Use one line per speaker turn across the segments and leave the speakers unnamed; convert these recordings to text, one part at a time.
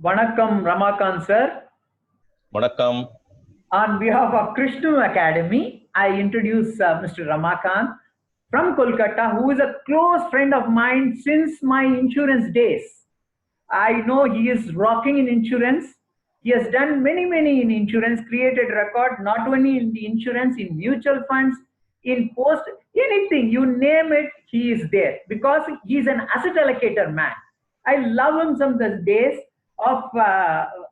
Vanakkam Ramakant sir.
Vanakkam.
On behalf of Krishna Academy, I introduce Mr. Ramakant from Kolkata, who is a close friend of mine since my insurance days. I know he is rocking in insurance. He has done many in insurance, created record not only in the insurance, in mutual funds, in post, anything, you name it, he is there because he is an asset allocator man. I love him from the days of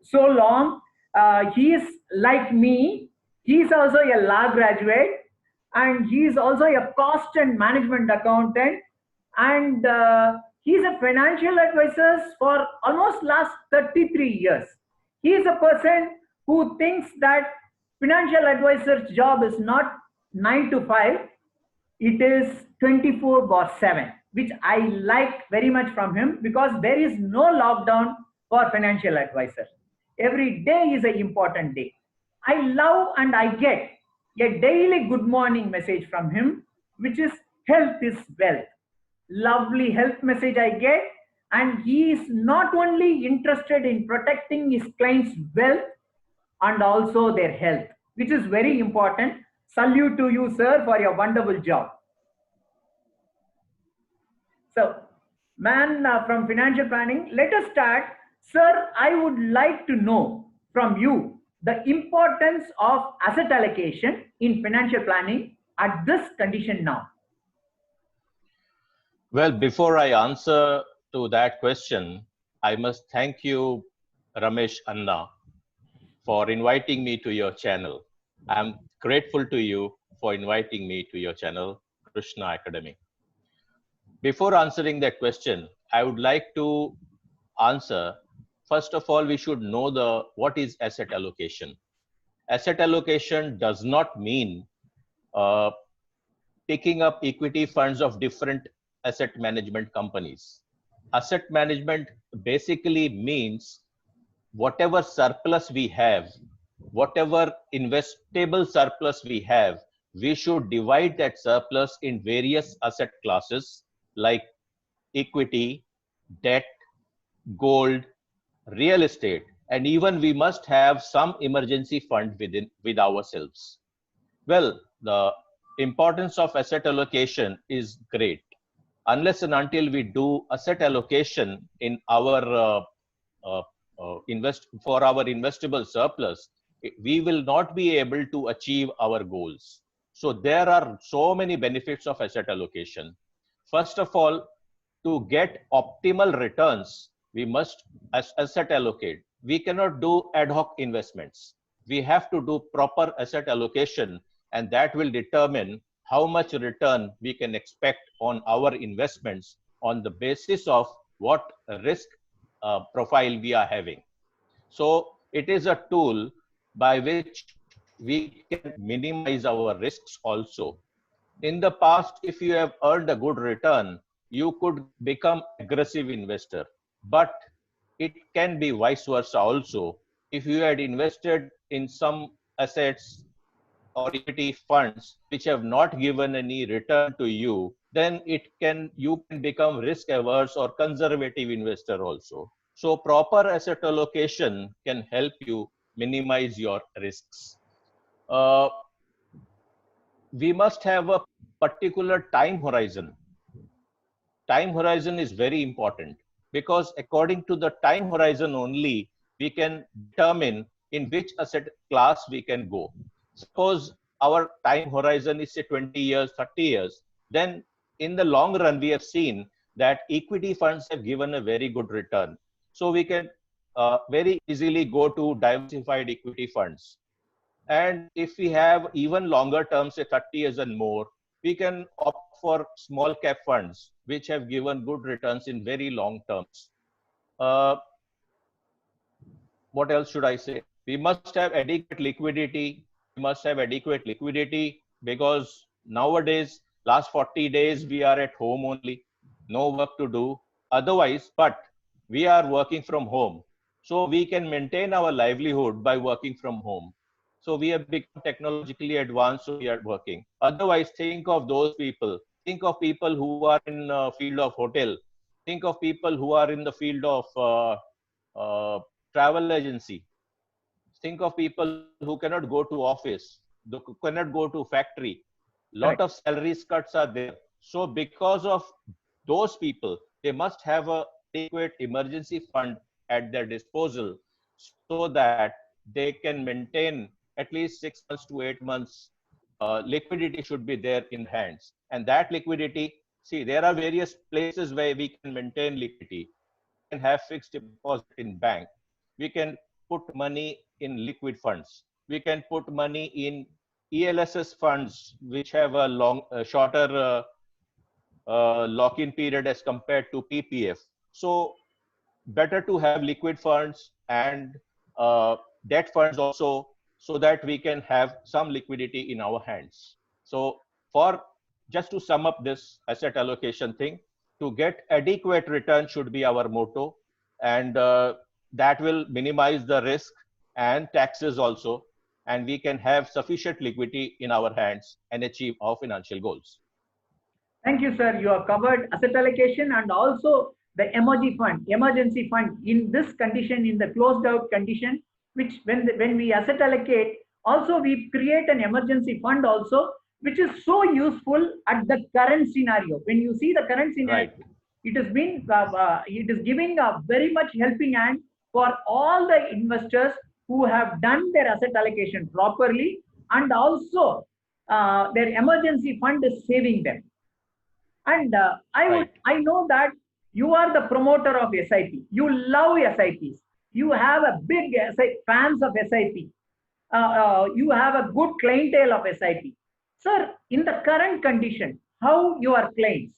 so long. He is like me. He is also a law graduate and he is also a cost and management accountant and he is a financial advisor for almost last 33 years. He is a person who thinks that financial advisor's job is not 9 to 5, it is 24 bar 7, which I like very much from him because there is no lockdown for financial advisors. Every day is an important day. I love and I get a daily good morning message from him, which is health is wealth. Lovely health message I get, and he is not only interested in protecting his clients' wealth and also their health, which is very important. Salute to you, sir, for your wonderful job. So, man from financial planning, let us start. Sir, I would like to know from you the importance of asset allocation in financial planning at this condition now.
Well, before I answer to that question, I must thank you, Ramesh Anna, for inviting me to your channel. I'm grateful to you for inviting me to your channel, Krishna Academy. Before answering that question, I would like to answer, first of all, we should know what is asset allocation. Asset allocation does not mean picking up equity funds of different asset management companies. Asset management basically means whatever surplus we have, whatever investable surplus we have, we should divide that surplus in various asset classes like equity, debt, gold, real estate, and even we must have some emergency fund with ourselves. Well, the importance of asset allocation is great. Unless and until we do asset allocation in our for our investable surplus, we will not be able to achieve our goals. So there are so many benefits of asset allocation. First of all, to get optimal returns, we must asset allocate. We cannot do ad hoc investments. We have to do proper asset allocation, and that will determine how much return we can expect on our investments on the basis of what risk profile we are having. So it is a tool by which we can minimize our risks also. In the past, if you have earned a good return, you could become aggressive investor, but it can be vice versa also. If you had invested in some assets or equity funds which have not given any return to you, then you can become risk averse or conservative investor also. So proper asset allocation can help you minimize your risks. We must have a particular time horizon. Time horizon is very important because according to the time horizon only, we can determine in which asset class we can go. Suppose our time horizon is say 20 years, 30 years, then in the long run, we have seen that equity funds have given a very good return. So we can very easily go to diversified equity funds. And if we have even longer terms, say 30 years and more, we can opt for small cap funds, which have given good returns in very long terms. What else should I say? We must have adequate liquidity. We must have adequate liquidity because nowadays, last 40 days, we are at home only, no work to do. Otherwise, but we are working from home. So we can maintain our livelihood by working from home. So we have become technologically advanced, so we are working. Otherwise, think of those people. Think of people who are in the field of hotel. Think of people who are in the field of travel agency. Think of people who cannot go to office, who cannot go to factory. Lot
Correct.
of salaries cuts are there. So because of those people, they must have a adequate emergency fund at their disposal so that they can maintain at least 6 months to 8 months. Liquidity should be there in hands, and that liquidity, see, there are various places where we can maintain liquidity. We can have fixed deposit in bank. We can put money in liquid funds. We can put money in ELSS funds, which have a shorter lock-in period as compared to PPF. So better to have liquid funds and debt funds also, so that we can have some liquidity in our hands. So for just to sum up this asset allocation thing, to get adequate return should be our motto, and that will minimize the risk and taxes also, and we can have sufficient liquidity in our hands and achieve our financial goals.
Thank you, sir. You have covered asset allocation and also the emergency fund in this condition, in the closed out condition, which when we asset allocate, also we create an emergency fund also, which is so useful at the current scenario. When you see the current scenario,
Right.
it is giving a very much helping hand for all the investors who have done their asset allocation properly, and also their emergency fund is saving them. And
Right.
I know that you are the promoter of SIP. You love SIPs. You have a big fans of SIP. You have a good clientele of SIP. Sir, in the current condition, how your clients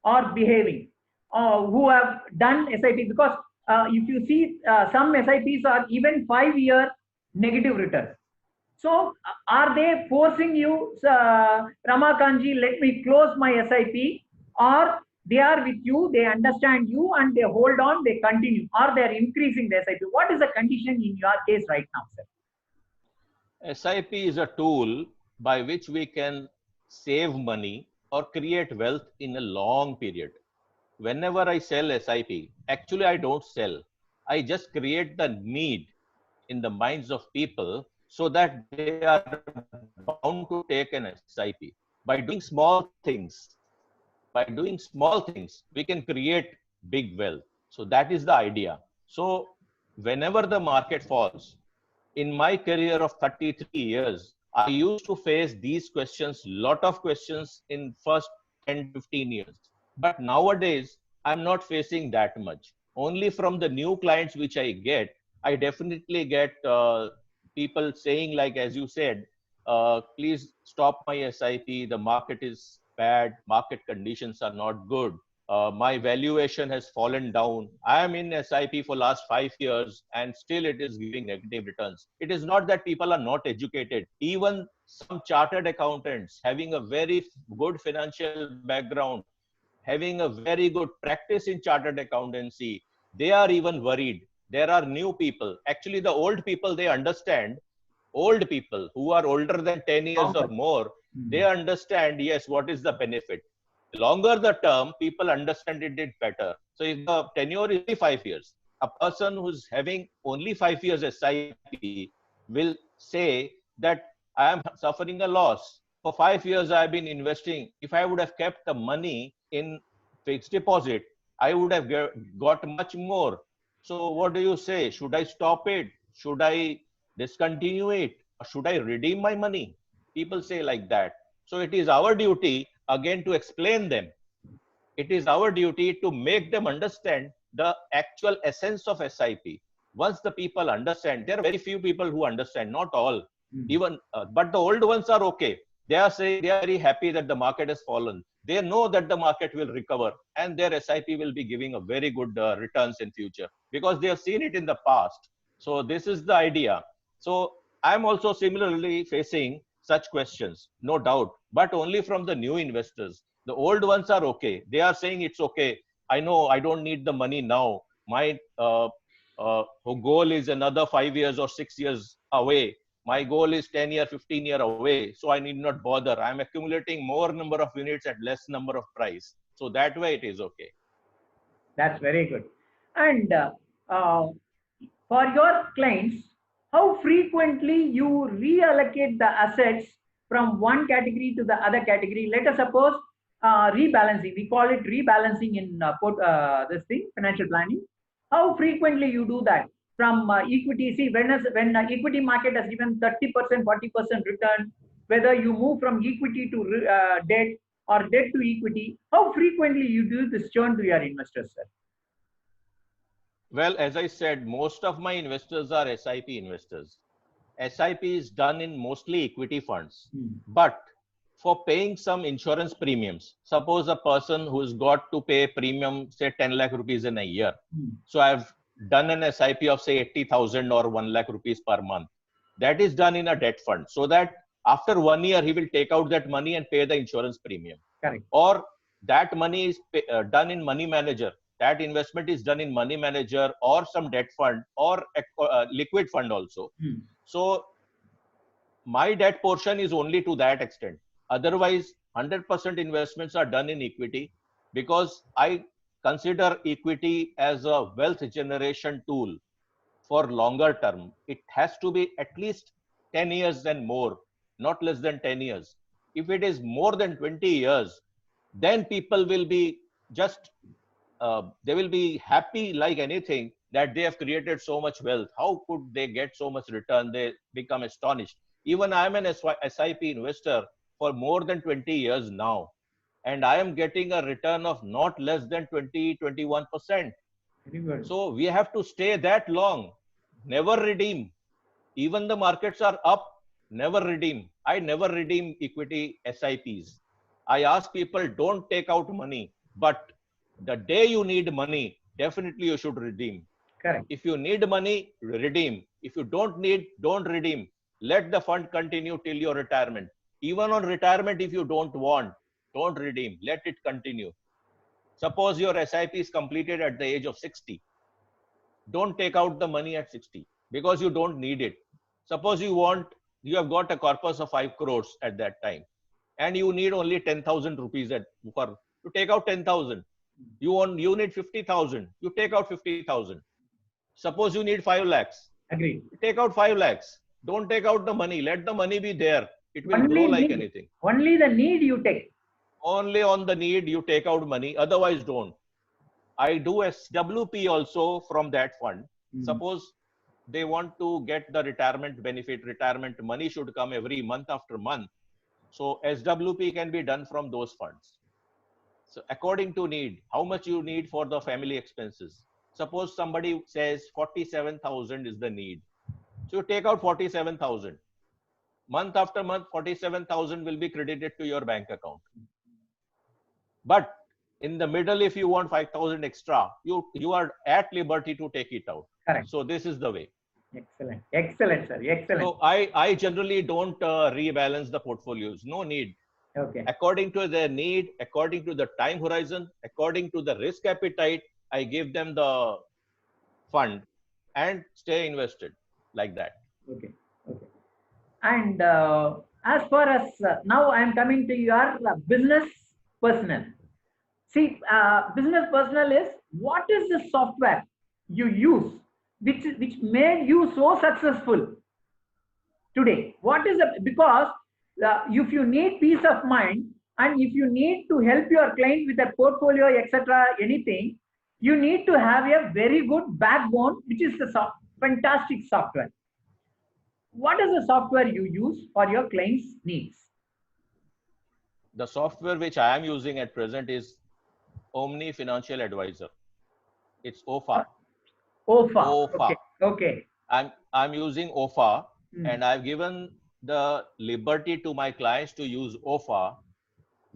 are behaving, who have done SIP? Because if you see, some SIPs are even 5-year negative returns. So, are they forcing you, Ramakanji, let me close my SIP, or they are with you, they understand you, and they hold on, they continue, or they are increasing the SIP? What is the condition in your case right now, sir?
SIP is a tool by which we can save money or create wealth in a long period. Whenever I sell SIP, actually I don't sell. I just create the need in the minds of people so that they are bound to take an SIP. By doing small things, we can create big wealth. So that is the idea. So whenever the market falls, in my career of 33 years, I used to face these questions, lot of questions in first 10, 15 years. But nowadays, I'm not facing that much. Only from the new clients which I definitely get people saying, like, as you said, please stop my SIP. The market is bad. Market conditions are not good. My valuation has fallen down. I am in SIP for last 5 years and still it is giving negative returns. It is not that people are not educated. Even some chartered accountants having a very good financial background, having a very good practice in chartered accountancy, they are even worried. There are new people. Actually, the old people, they understand. Old people who are older than 10 years or more, they understand, yes, what is the benefit. Longer the term, people understand it better. So if the tenure is only 5 years, a person who's having only 5 years SIP will say that I am suffering a loss. For 5 years, I've been investing. If I would have kept the money in fixed deposit, I would have got much more. So what do you say? Should I stop it? Should I discontinue it? Or should I redeem my money? People say like that. So it is our duty again to explain them. It is our duty to make them understand the actual essence of SIP. Once the people understand, there are very few people who understand, not all. Even, but the old ones are okay. They are saying they are very happy that the market has fallen. They know that the market will recover and their SIP will be giving a very good returns in future because they have seen it in the past. So this is the idea. So I'm also similarly facing such questions, no doubt, but only from the new investors. The old ones are okay. They are saying it's okay. I know I don't need the money now. My goal is another 5 years or 6 years away. My goal is 10 year, 15 year away. So I need not bother. I'm accumulating more number of units at less number of price. So that way it is okay.
That's very good. And for your clients, how frequently you reallocate the assets from one category to the other category. Let us suppose rebalancing. We call it rebalancing in this thing, financial planning. How frequently you do that from equity? See, when equity market has given 30%, 40% return, whether you move from equity to debt or debt to equity, how frequently you do this churn to your investors, sir?
Well, as I said, most of my investors are SIP investors. SIP is done in mostly equity funds. But for paying some insurance premiums, suppose a person who's got to pay premium, say 10 lakh rupees in a year. So I've done an SIP of say 80,000 or 1 lakh rupees per month. That is done in a debt fund, so that after 1 year, he will take out that money and pay the insurance premium.
Correct.
Or that money is done in money manager. That investment is done in money manager or some debt fund or liquid fund also. So my debt portion is only to that extent. Otherwise, 100% investments are done in equity, because I consider equity as a wealth generation tool for longer term. It has to be at least 10 years and more, not less than 10 years. If it is more than 20 years, then people will be just they will be happy like anything that they have created so much wealth. How could they get so much return? They become astonished. Even I am an SIP investor for more than 20 years now, and I am getting a return of not less than 20-21%. So we have to stay that long, never redeem. Even the markets are up, never redeem. I never redeem equity SIPs. I ask people, don't take out money, but the day you need money, definitely you should redeem.
Correct.
If you need money, redeem. If you don't need, don't redeem. Let the fund continue till your retirement. Even on retirement, if you don't want, don't redeem. Let it continue. Suppose your SIP is completed at the age of 60. Don't take out the money at 60 because you don't need it. Suppose you have got a corpus of 5 crores at that time, and you need only 10,000 rupees to take out 10,000. You need 50,000. You take out 50,000. Suppose you need 5 lakhs.
Agree.
Take out 5 lakhs. Don't take out the money. Let the money be there. It will grow like anything.
Only the need you take.
Only on the need you take out money. Otherwise, don't. I do SWP also from that fund. Suppose they want to get the retirement benefit, retirement money should come every month after month. So SWP can be done from those funds. So according to need, how much you need for the family expenses. Suppose somebody says 47,000 is the need. So you take out 47,000. Month after month, 47,000 will be credited to your bank account. But in the middle, if you want 5,000 extra, you are at liberty to take it out.
Correct.
So this is the way.
Excellent. Excellent, sir. Excellent.
So I generally don't rebalance the portfolios. No need.
Okay.
According to their need, according to the time horizon, according to the risk appetite, I give them the fund and stay invested like that.
Okay. Okay. And as far as now I am coming to your business personnel. See, business personnel is, what is the software you use which made you so successful today? What is the, because if you need peace of mind and if you need to help your client with a portfolio, etc., anything, you need to have a very good backbone, which is the fantastic software. What is the software you use for your clients' needs?
The software which I am using at present is Omni Financial Advisor. It's OFA.
OFA. Okay. Okay.
I'm using OFA, and I've given the liberty to my clients to use OFA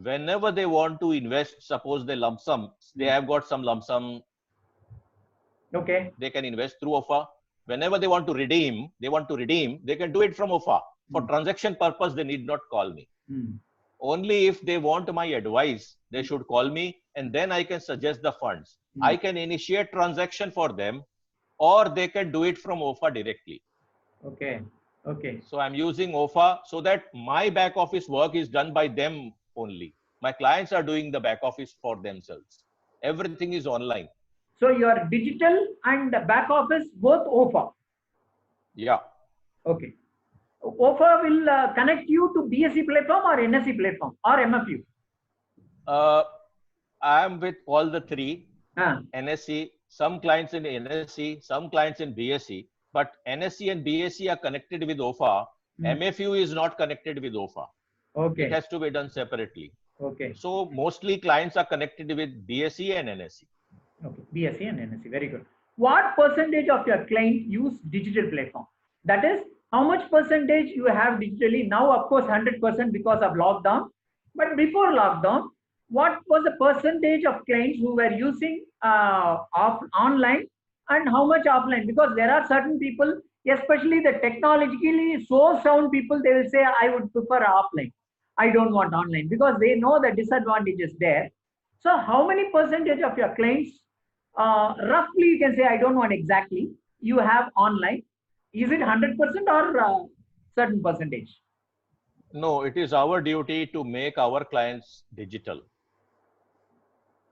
whenever they want to invest. Suppose they lump sum, they have got some lump sum.
Okay.
They can invest through OFA. Whenever they want to redeem, they can do it from OFA. For transaction purpose, they need not call me. Only if they want my advice, they should call me, and then I can suggest the funds. I can initiate transaction for them, or they can do it from OFA directly.
Okay. Okay.
So I'm using OFA so that my back office work is done by them only. My clients are doing the back office for themselves. Everything is online.
So your digital and back office both OFA.
Yeah.
Okay. OFA will connect you to BSE platform or NSE platform or MFU.
I am with all the three.
Ah.
NSE, some clients in NSE, some clients in BSE, but NSE and BSE are connected with OFA. MFU is not connected with OFA.
Okay.
It has to be done separately.
Okay.
So mostly clients are connected with BSE and NSE.
Okay, BSE and NSE, very good. What percentage of your client use digital platform? That is, how much percentage you have digitally? Now, of course, 100% because of lockdown. But before lockdown, what was the percentage of clients who were using online and how much offline? Because there are certain people, especially the technologically so sound people, they will say, I would prefer offline. I don't want online because they know the disadvantages there. So how many percentage of your clients, roughly you can say, I don't want exactly, you have online? Is it 100% or certain percentage?
No, it is our duty to make our clients digital.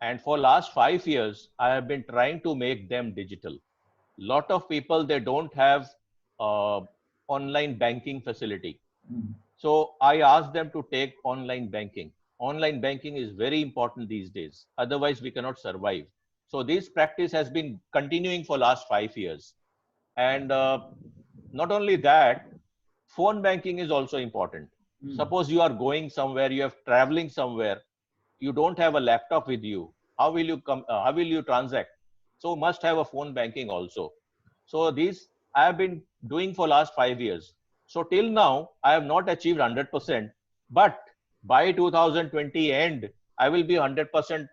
And for last 5 years, I have been trying to make them digital. Lot of people, they don't have online banking facility. So I asked them to take online banking. Online banking is very important these days. Otherwise, we cannot survive. So this practice has been continuing for last 5 years. And not only that, phone banking is also important. Suppose you are going somewhere, you are traveling somewhere, you don't have a laptop with you. How will you come? How will you transact? So must have a phone banking also. So these I have been doing for last 5 years. So till now, I have not achieved 100%, but by 2020 end, I will be 100%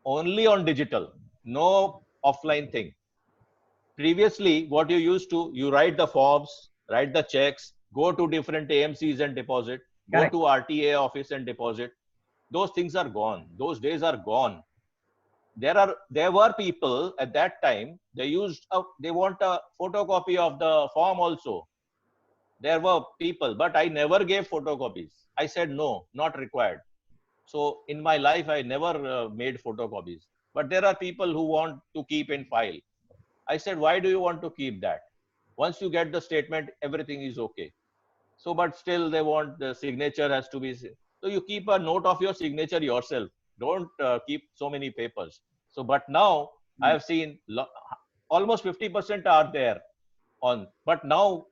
only on digital, no offline thing. Previously, what you used to, you write the forms, write the checks, go to different AMCs and deposit,
Correct.
go to RTA office and deposit. Those things are gone. Those days are gone. There were people at that time, they want a photocopy of the form also. There were people, but I never gave photocopies. I said, no, not required. So in my life, I never made photocopies. But there are people who want to keep in file. I said, why do you want to keep that? Once you get the statement, everything is okay. So, but still they want the signature has to be. So you keep a note of your signature yourself. Don't keep so many papers. So, but now I have seen almost 50% are there on. But now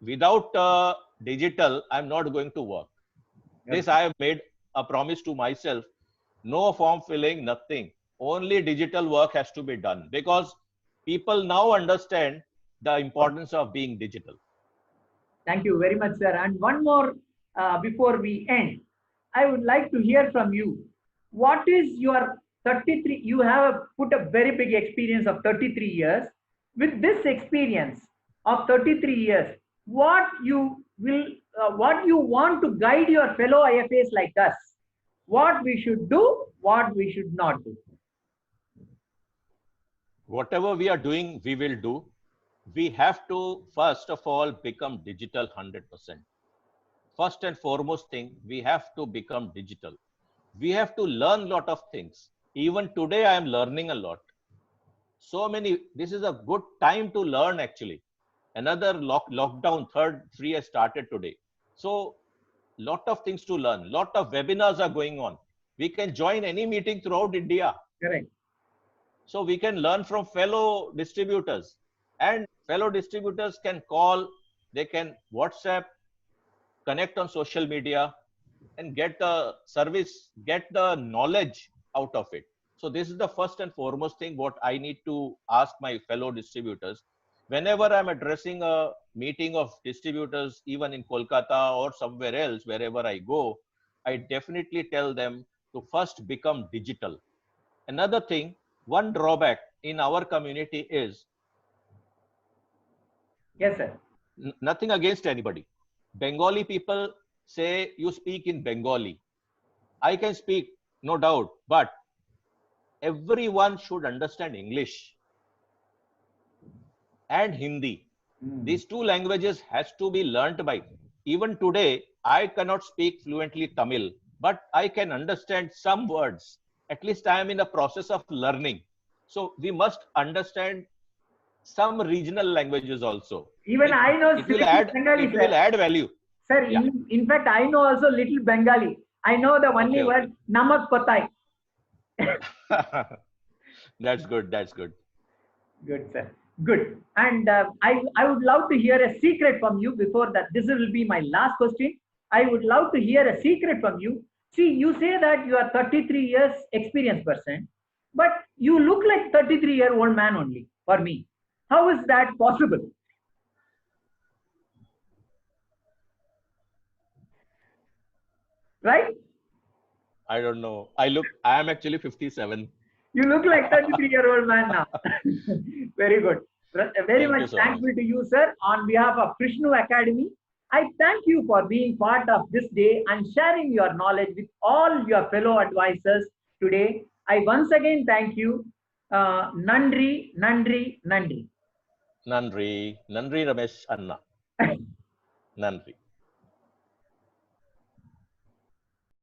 without digital, I'm not going to work. Yes. This I have made a promise to myself. No form filling, nothing. Only digital work has to be done because people now understand the importance of being digital.
Thank you very much, sir. And one more before we end, I would like to hear from you. What is your 33? You have put a very big experience of 33 years. With this experience of 33 years, what you want to guide your fellow IFAs like us? What we should do, what we should not do.
Whatever we are doing, we will do. We have to, first of all, become digital 100%. First and foremost thing, we have to become digital. We have to learn a lot of things. Even today, I am learning a lot. So many, this is a good time to learn actually. Another lockdown, third free has started today. So, lot of things to learn. Lot of webinars are going on. We can join any meeting throughout India.
Correct.
So we can learn from fellow distributors, and fellow distributors can call, they can WhatsApp, connect on social media and get the service, get the knowledge out of it. So this is the first and foremost thing what I need to ask my fellow distributors. Whenever I'm addressing a meeting of distributors, even in Kolkata or somewhere else, wherever I go, I definitely tell them to first become digital. Another thing, one drawback in our community is,
yes, sir.
Nothing against anybody. Bengali people say you speak in Bengali. I can speak, no doubt, but everyone should understand English and Hindi. These two languages has to be learnt by. Even today, I cannot speak fluently Tamil, but I can understand some words. At least I am in the process of learning. So we must understand some regional languages also.
Even I know
it will
little
add
Bengali,
it will add value.
Sir,
Yeah.
in fact, I know also little Bengali. I know the only
Okay,
word namak kotai.
That's good. That's good.
Good, sir. Good. And I would love to hear a secret from you before that. This will be my last question. I would love to hear a secret from you. See, you say that you are 33 years experienced person, but you look like 33-year-old man only for me. How is that possible? Right?
I don't know. I am actually 57.
You look like 33-year-old man now. Very good. Very
Thank you
much
so much.
thankful to you, sir. On behalf of Krishnu Academy, I thank you for being part of this day and sharing your knowledge with all your fellow advisors today. I once again thank you. Nandri, Nandri, Nandri.
Nandri Ramesh Anna. Nandri.